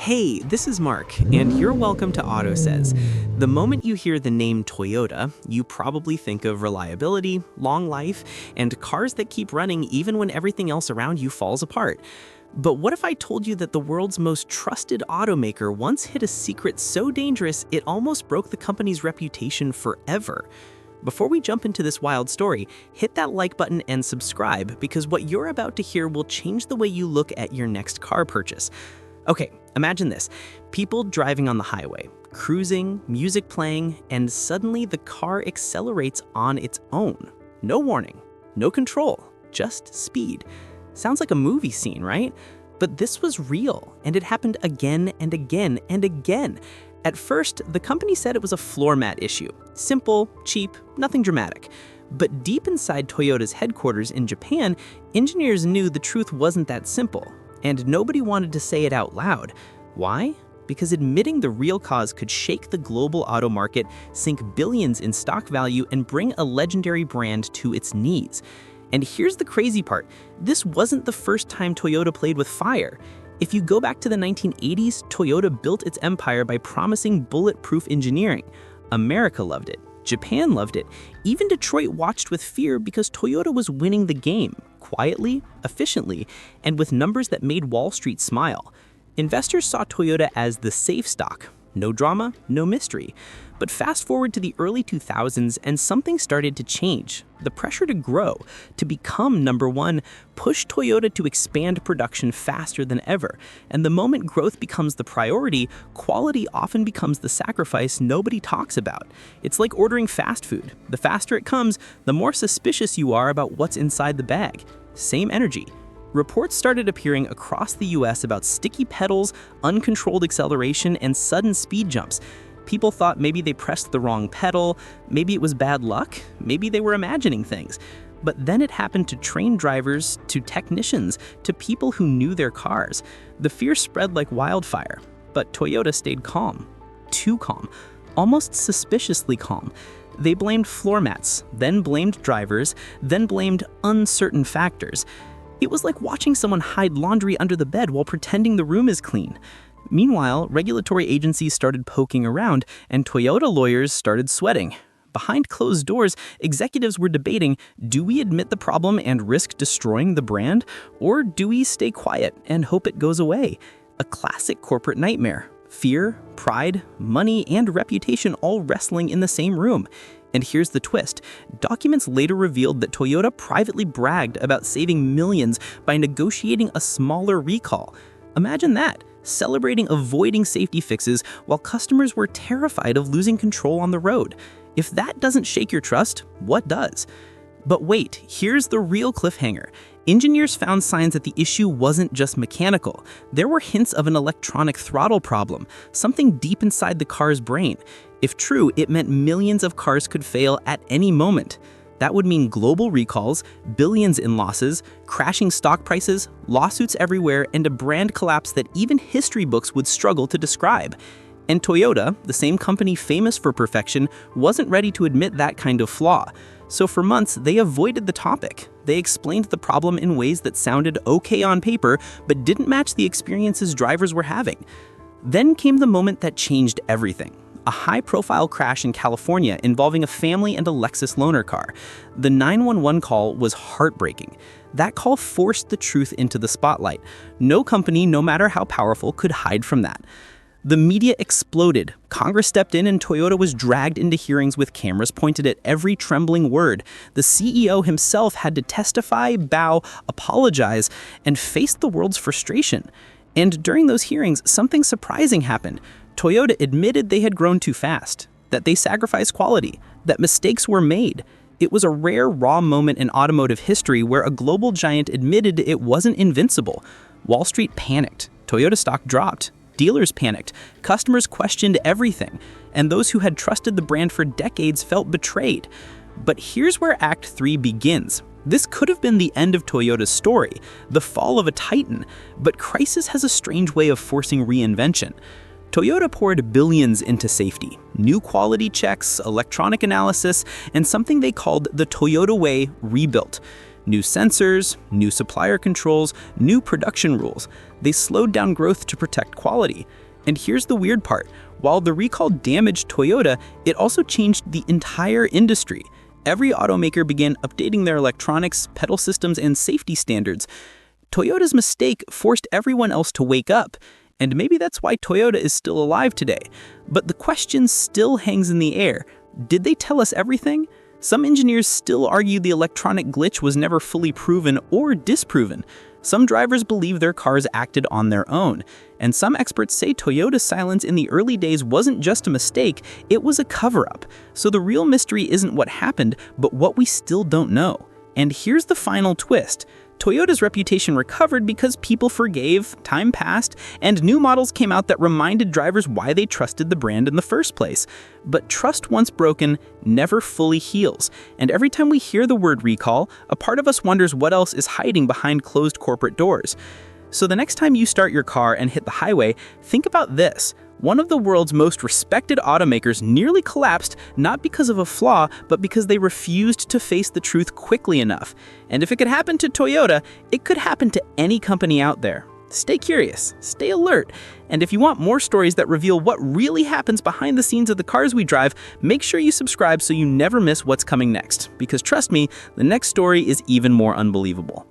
Hey, this is Mark, and you're welcome to AUTOSAYS. The moment you hear the name Toyota, you probably think of reliability, long life, and cars that keep running even when everything else around you falls apart. But what if I told you that the world's most trusted automaker once hid a secret so dangerous it almost broke the company's reputation forever? Before we jump into this wild story, hit that like button and subscribe because what you're about to hear will change the way you look at your next car purchase. Okay, imagine this. People driving on the highway, cruising, music playing, and suddenly the car accelerates on its own. No warning, no control, just speed. Sounds like a movie scene, right? But this was real, and it happened again and again and again. At first, the company said it was a floor mat issue. Simple, cheap, nothing dramatic. But deep inside Toyota's headquarters in Japan, engineers knew the truth wasn't that simple. And nobody wanted to say it out loud. Why? Because admitting the real cause could shake the global auto market, sink billions in stock value, and bring a legendary brand to its knees. And here's the crazy part. This wasn't the first time Toyota played with fire. If you go back to the 1980s, Toyota built its empire by promising bulletproof engineering. America loved it. Japan loved it. Even Detroit watched with fear because Toyota was winning the game, quietly, efficiently, and with numbers that made Wall Street smile. Investors saw Toyota as the safe stock. No drama, no mystery. But fast forward to the early 2000s and something started to change. The pressure to grow, to become number one, pushed Toyota to expand production faster than ever. And the moment growth becomes the priority, quality often becomes the sacrifice nobody talks about. It's like ordering fast food. The faster it comes, the more suspicious you are about what's inside the bag. Same energy. Reports started appearing across the US about sticky pedals, uncontrolled acceleration, and sudden speed jumps. People thought maybe they pressed the wrong pedal, maybe it was bad luck, maybe they were imagining things. But then it happened to trained drivers, to technicians, to people who knew their cars. The fear spread like wildfire, but Toyota stayed calm. Too calm. Almost suspiciously calm. They blamed floor mats, then blamed drivers, then blamed uncertain factors. It was like watching someone hide laundry under the bed while pretending the room is clean. Meanwhile, regulatory agencies started poking around, and Toyota lawyers started sweating. Behind closed doors, executives were debating, do we admit the problem and risk destroying the brand, or do we stay quiet and hope it goes away? A classic corporate nightmare. Fear, pride, money, and reputation all wrestling in the same room. And here's the twist. Documents later revealed that Toyota privately bragged about saving millions by negotiating a smaller recall. Imagine that, celebrating avoiding safety fixes while customers were terrified of losing control on the road. If that doesn't shake your trust, what does? But wait, here's the real cliffhanger. Engineers found signs that the issue wasn't just mechanical. There were hints of an electronic throttle problem, something deep inside the car's brain. If true, it meant millions of cars could fail at any moment. That would mean global recalls, billions in losses, crashing stock prices, lawsuits everywhere, and a brand collapse that even history books would struggle to describe. And Toyota, the same company famous for perfection, wasn't ready to admit that kind of flaw. So for months, they avoided the topic. They explained the problem in ways that sounded okay on paper, but didn't match the experiences drivers were having. Then came the moment that changed everything. A high-profile crash in California involving a family and a Lexus loaner car. The 911 call was heartbreaking. That call forced the truth into the spotlight. No company, no matter how powerful, could hide from that. The media exploded. Congress stepped in and Toyota was dragged into hearings with cameras pointed at every trembling word. The CEO himself had to testify, bow, apologize, and face the world's frustration. And during those hearings, something surprising happened. Toyota admitted they had grown too fast, that they sacrificed quality, that mistakes were made. It was a rare, raw moment in automotive history where a global giant admitted it wasn't invincible. Wall Street panicked. Toyota stock dropped. Dealers panicked. Customers questioned everything. And those who had trusted the brand for decades felt betrayed. But here's where Act 3 begins. This could have been the end of Toyota's story, the fall of a titan, but crisis has a strange way of forcing reinvention. Toyota poured billions into safety, new quality checks, electronic analysis, and something they called the Toyota Way rebuilt. New sensors, new supplier controls, new production rules. They slowed down growth to protect quality. And here's the weird part. While the recall damaged Toyota, it also changed the entire industry. Every automaker began updating their electronics, pedal systems, and safety standards. Toyota's mistake forced everyone else to wake up. And maybe that's why Toyota is still alive today. But the question still hangs in the air. Did they tell us everything? Some engineers still argue the electronic glitch was never fully proven or disproven. Some drivers believe their cars acted on their own. And some experts say Toyota's silence in the early days wasn't just a mistake, it was a cover-up. So the real mystery isn't what happened, but what we still don't know. And here's the final twist. Toyota's reputation recovered because people forgave, time passed, and new models came out that reminded drivers why they trusted the brand in the first place. But trust once broken never fully heals, and every time we hear the word recall, a part of us wonders what else is hiding behind closed corporate doors. So the next time you start your car and hit the highway, think about this. One of the world's most respected automakers nearly collapsed, not because of a flaw, but because they refused to face the truth quickly enough. And if it could happen to Toyota, it could happen to any company out there. Stay curious, stay alert, and if you want more stories that reveal what really happens behind the scenes of the cars we drive, make sure you subscribe so you never miss what's coming next. Because trust me, the next story is even more unbelievable.